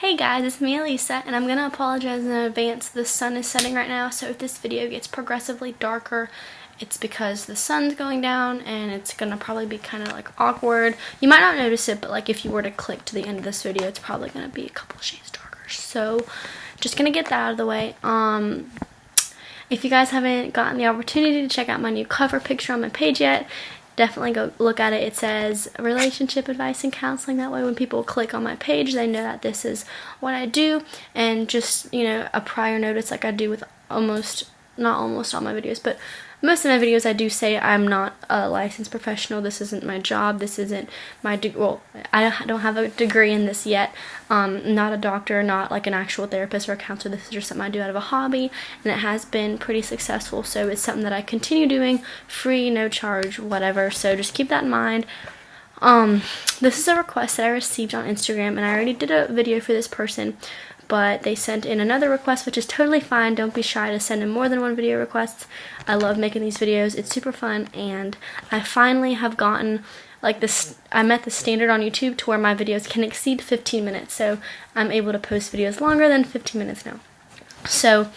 Hey guys, it's me Alisa, and I'm gonna apologize in advance. The sun is setting right now, so if this video gets progressively darker, it's because the sun's going down and it's gonna probably be kind of like awkward. You might not notice it, but like if you were to click to the end of this video, it's probably gonna be a couple shades darker. So just gonna get that out of the way. If you guys haven't gotten the opportunity to check out my new cover picture on my page yet, definitely go look at it. It says relationship advice and counseling. That way when people click on my page, they know that this is what I do, and just, you know, a prior notice like I do with not almost all my videos, but most of my videos I do say I'm not a licensed professional. This isn't my job. This isn't my well, I don't have a degree in this yet. Not a doctor, not like an actual therapist or a counselor. This is just something I do out of a hobby, and it has been pretty successful. So it's something that I continue doing, free, no charge, whatever. So just keep that in mind. This is a request that I received on Instagram, and I already did a video for this person, but they sent in another request, which is totally fine. Don't be shy to send in more than one video requests. I love making these videos. It's super fun, and I finally have gotten like this. I met the standard on YouTube to where my videos can exceed 15 minutes, so I'm able to post videos longer than 15 minutes now. So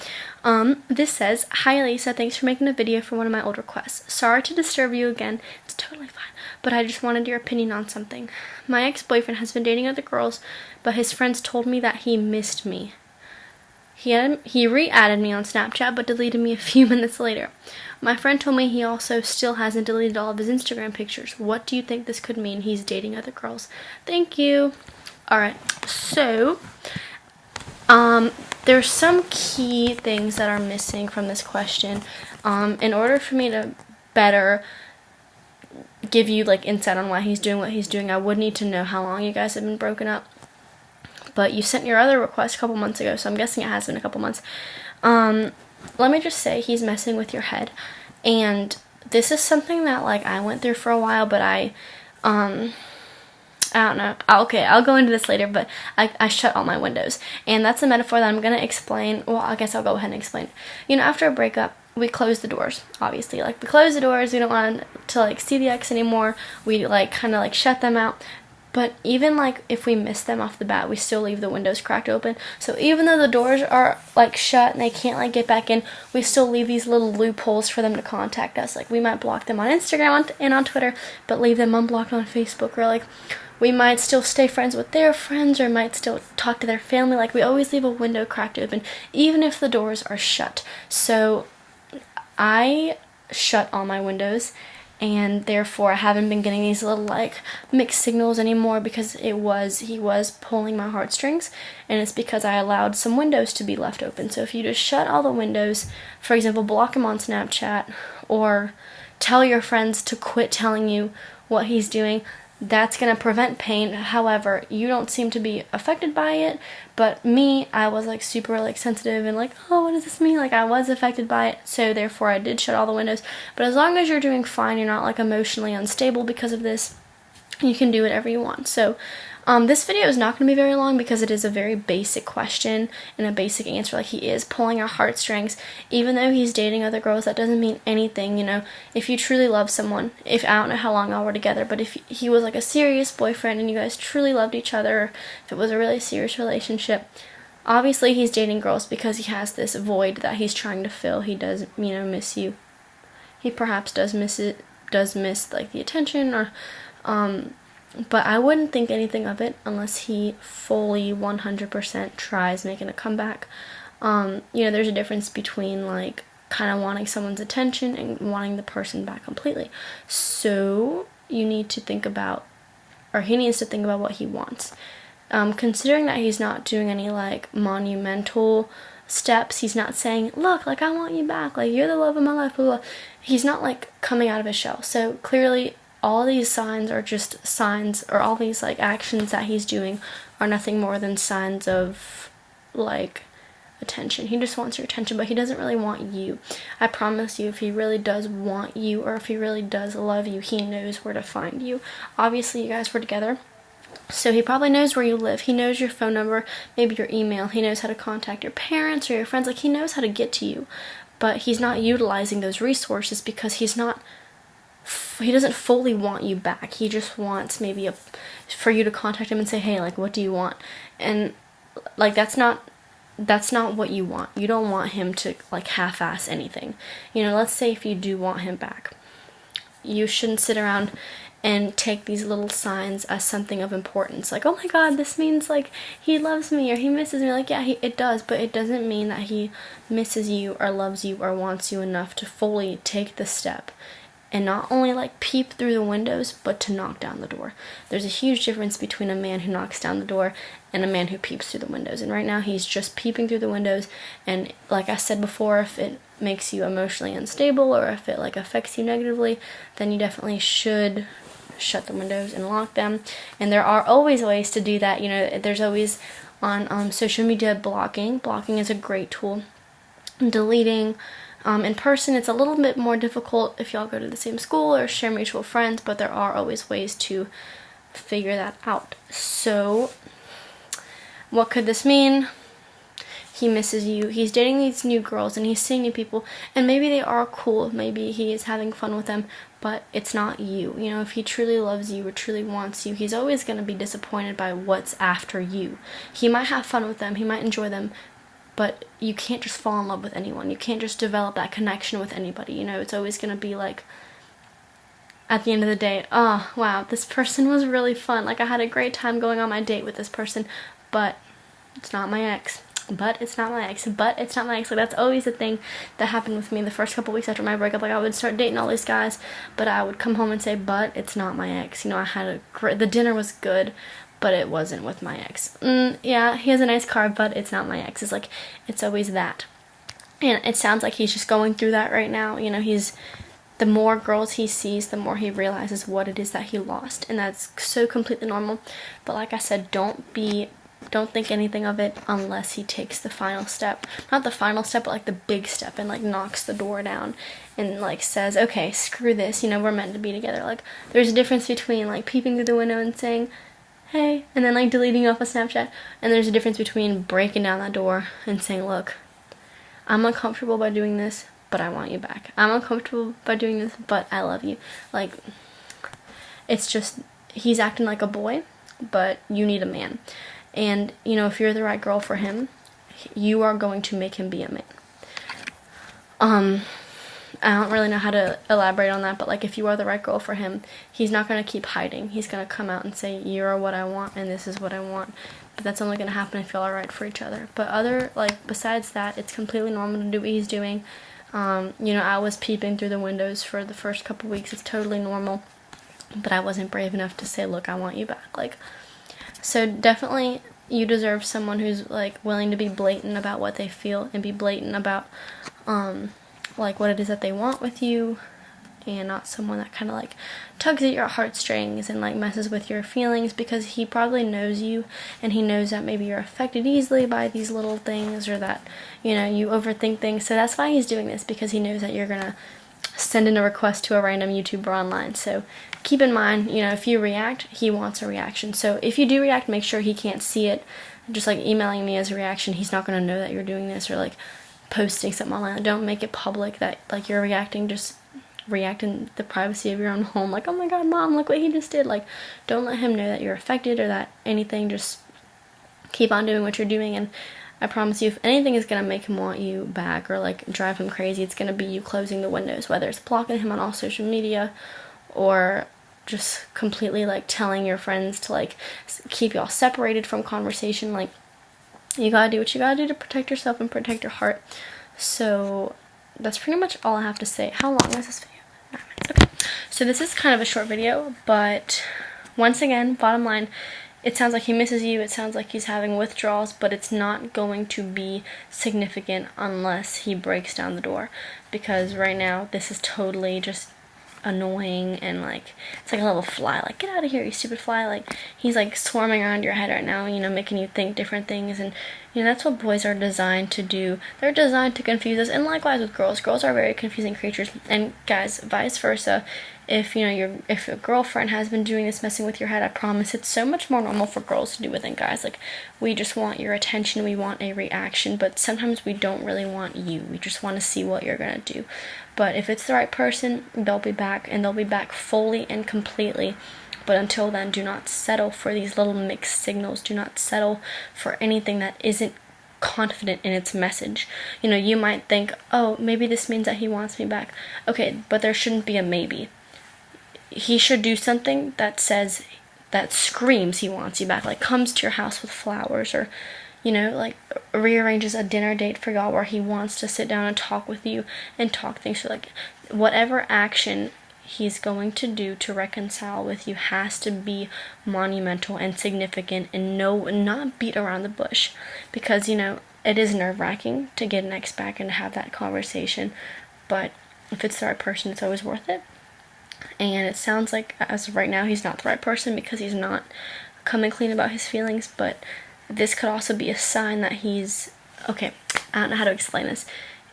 this says, "Hi Alisa, thanks for making a video for one of my old requests. Sorry to disturb you again. It's totally fine, but I just wanted your opinion on something. My ex-boyfriend has been dating other girls, but his friends told me that he missed me. He re-added me on Snapchat, but deleted me a few minutes later. My friend told me he also still hasn't deleted all of his Instagram pictures. What do you think this could mean? He's dating other girls. Thank you." Alright, so there's some key things that are missing from this question. In order for me to better give you like insight on why he's doing what he's doing, I would need to know how long you guys have been broken up. But you sent your other request a couple months ago, so I'm guessing it has been a couple months. Let me just say, he's messing with your head, and this is something that like I went through for a while, but I don't know. Okay, I'll go into this later, but I shut all my windows. And that's a metaphor that I'm going to explain. Well, I guess I'll go ahead and explain. You know, after a breakup, we close the doors, obviously. Like, we close the doors. We don't want to, like, see the ex anymore. We, like, kind of, like, shut them out. But even, like, if we miss them off the bat, we still leave the windows cracked open. So even though the doors are, like, shut and they can't, like, get back in, we still leave these little loopholes for them to contact us. Like, we might block them on Instagram and on Twitter, but leave them unblocked on Facebook. Or, like, we might still stay friends with their friends, or might still talk to their family. Like, we always leave a window cracked open, even if the doors are shut. So I shut all my windows, and therefore I haven't been getting these little like mixed signals anymore, because he was pulling my heartstrings, and it's because I allowed some windows to be left open. So if you just shut all the windows, for example, block him on Snapchat, or tell your friends to quit telling you what he's doing, that's going to prevent pain. However, you don't seem to be affected by it, but me, I was like super like sensitive and like, oh, what does this mean? Like, I was affected by it, so therefore I did shut all the windows. But as long as you're doing fine, you're not like emotionally unstable because of this, you can do whatever you want. So this video is not going to be very long, because it is a very basic question and a basic answer. Like, he is pulling our heartstrings. Even though he's dating other girls, that doesn't mean anything, you know. If you truly love someone, I don't know how long y'all were together, but if he was like a serious boyfriend and you guys truly loved each other, if it was a really serious relationship, obviously he's dating girls because he has this void that he's trying to fill. He does, you know, miss you. He perhaps does miss like the attention, or but I wouldn't think anything of it unless he fully 100% tries making a comeback. You know, there's a difference between like kind of wanting someone's attention and wanting the person back completely. So you need to think about, or he needs to think about what he wants. Considering that he's not doing any like monumental steps, he's not saying, look, like, I want you back, like, you're the love of my life, blah, blah. He's not like coming out of his shell. So clearly all these signs are just signs, or all these like actions that he's doing are nothing more than signs of like attention. He just wants your attention, but he doesn't really want you. I promise you, if he really does want you, or if he really does love you, he knows where to find you. Obviously you guys were together, so he probably knows where you live. He knows your phone number, maybe your email. He knows how to contact your parents or your friends. Like, he knows how to get to you, but he's not utilizing those resources because he doesn't fully want you back. He just wants maybe for you to contact him and say, hey, like, what do you want? And like, that's not what you want. You don't want him to, like, half-ass anything. You know, let's say if you do want him back, you shouldn't sit around and take these little signs as something of importance. Like, oh my god, this means, like, he loves me or he misses me. Like, yeah, it does, but it doesn't mean that he misses you or loves you or wants you enough to fully take the step and not only, like, peep through the windows, but to knock down the door. There's a huge difference between a man who knocks down the door and a man who peeps through the windows. And right now, he's just peeping through the windows. And like I said before, if it makes you emotionally unstable or if it, like, affects you negatively, then you definitely should shut the windows and lock them. And there are always ways to do that. You know, there's always on social media blocking. Blocking is a great tool. Deleting. In person, it's a little bit more difficult if y'all go to the same school or share mutual friends, but there are always ways to figure that out. So, what could this mean? He misses you. He's dating these new girls and he's seeing new people, and maybe they are cool. Maybe he is having fun with them, but it's not you. You know, if he truly loves you or truly wants you, he's always going to be disappointed by what's after you. He might have fun with them. He might enjoy them. But you can't just fall in love with anyone. You can't just develop that connection with anybody. You know, it's always going to be like, at the end of the day, oh, wow, this person was really fun. Like, I had a great time going on my date with this person, but it's not my ex. But it's not my ex. But it's not my ex. Like, that's always the thing that happened with me the first couple weeks after my breakup. Like, I would start dating all these guys, but I would come home and say, but it's not my ex. You know, I had the dinner was good, but it wasn't with my ex. Yeah, he has a nice car, but it's not my ex. It's like, it's always that. And it sounds like he's just going through that right now. You know, the more girls he sees, the more he realizes what it is that he lost. And that's so completely normal. But like I said, don't think anything of it unless he takes the final step. Not the final step, but like the big step, and like knocks the door down and like says, okay, screw this, you know, we're meant to be together. Like, there's a difference between like peeping through the window and saying, hey, and then like deleting off a Snapchat. And there's a difference between breaking down that door and saying, look, I'm uncomfortable by doing this, but I want you back. I'm uncomfortable by doing this, but I love you. Like, it's just, he's acting like a boy, but you need a man. And, you know, if you're the right girl for him, you are going to make him be a man. I don't really know how to elaborate on that, but like, if you are the right girl for him, he's not going to keep hiding. He's going to come out and say, you are what I want and this is what I want. But that's only going to happen if y'all are right for each other. But besides that, it's completely normal to do what he's doing. You know, I was peeping through the windows for the first couple weeks. It's totally normal. But I wasn't brave enough to say, look, I want you back. Like, so definitely you deserve someone who's like willing to be blatant about what they feel and be blatant about like what it is that they want with you, and not someone that kind of like tugs at your heartstrings and like messes with your feelings, because he probably knows you and he knows that maybe you're affected easily by these little things, or that, you know, you overthink things. So that's why he's doing this, because he knows that you're gonna send in a request to a random YouTuber online. So keep in mind, you know, if you react, he wants a reaction. So if you do react, make sure he can't see it. Just like emailing me as a reaction, he's not going to know that you're doing this, or like posting something online. Don't make it public that like you're reacting. Just react in the privacy of your own home, like, oh my god, mom, look what he just did. Like, don't let him know that you're affected or that anything. Just keep on doing what you're doing, and I promise you, if anything is going to make him want you back or like drive him crazy, it's going to be you closing the windows, whether it's blocking him on all social media or just completely like telling your friends to like keep y'all separated from conversation. Like, you gotta do what you gotta do to protect yourself and protect your heart. So that's pretty much all I have to say. How long is this video? 9 minutes. Okay. So this is kind of a short video, but once again, bottom line, it sounds like he misses you. It sounds like he's having withdrawals, but it's not going to be significant unless he breaks down the door. Because right now, this is totally just annoying, and like, it's like a little fly. Like, get out of here, you stupid fly. Like, he's like swarming around your head right now, you know, making you think different things. And, you know, that's what boys are designed to do. They're designed to confuse us. And likewise with girls. Girls are very confusing creatures. And guys, vice versa. If, you know, if your girlfriend has been doing this, messing with your head, I promise it's so much more normal for girls to do it than guys. Like, we just want your attention, we want a reaction, but sometimes we don't really want you. We just want to see what you're gonna do. But if it's the right person, they'll be back, and they'll be back fully and completely But until then, do not settle for these little mixed signals. Do not settle for anything that isn't confident in its message. You know, you might think, oh, maybe this means that he wants me back. Okay, but there shouldn't be a maybe. He should do something that says, that screams he wants you back, like comes to your house with flowers, or, you know, like rearranges a dinner date for y'all where he wants to sit down and talk with you and talk things through. Like, whatever action he's going to do to reconcile with you has to be monumental and significant, and not beat around the bush, because, you know, it is nerve-wracking to get an ex back and to have that conversation, but if it's the right person, it's always worth it. And it sounds like, as of right now, he's not the right person because he's not coming clean about his feelings, but this could also be a sign that he's, okay, I don't know how to explain this.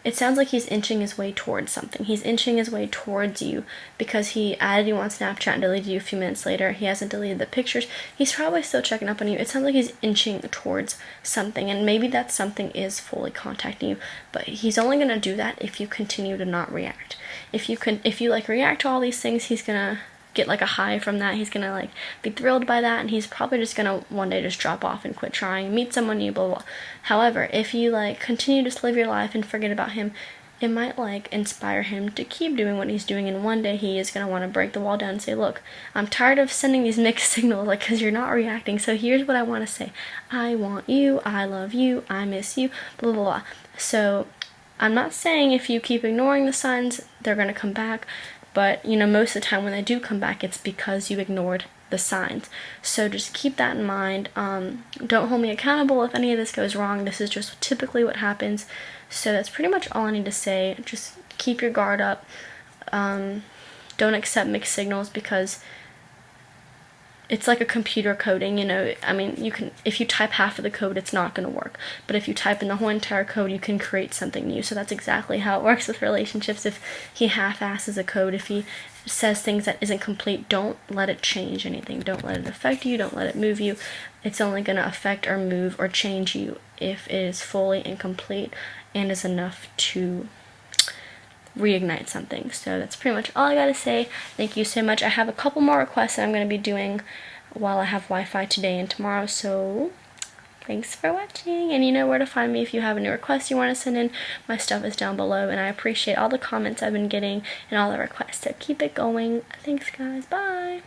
It sounds like he's inching his way towards something. He's inching his way towards you because he added you on Snapchat and deleted you a few minutes later. He hasn't deleted the pictures. He's probably still checking up on you. It sounds like he's inching towards something, and maybe that something is fully contacting you, but he's only going to do that if you continue to not react. If you like react to all these things, he's going to get like a high from that. He's gonna like be thrilled by that, and he's probably just gonna one day just drop off and quit trying, meet someone new, blah blah blah. However, if you like continue to live your life and forget about him, it might like inspire him to keep doing what he's doing, and one day he is gonna want to break the wall down and say, look, I'm tired of sending these mixed signals, like, because you're not reacting, so here's what I want to say. I want you, I love you, I miss you, blah blah blah. So I'm not saying if you keep ignoring the signs they're gonna come back, but, you know, most of the time when they do come back, it's because you ignored the signs. So just keep that in mind. Don't hold me accountable if any of this goes wrong. This is just typically what happens. So that's pretty much all I need to say. Just keep your guard up. Don't accept mixed signals, because it's like a computer coding, you know. I mean, you can, if you type half of the code, it's not going to work. But if you type in the whole entire code, you can create something new. So that's exactly how it works with relationships. If he half-asses a code, if he says things that isn't complete, don't let it change anything. Don't let it affect you. Don't let it move you. It's only going to affect or move or change you if it is fully and complete and is enough to reignite something. So that's pretty much all I gotta say. Thank you so much. I have a couple more requests that I'm going to be doing while I have Wi-Fi today and tomorrow, so thanks for watching, and you know where to find me if you have any requests you want to send in. My stuff is down below, and I appreciate all the comments I've been getting and all the requests, so keep it going. Thanks guys, bye.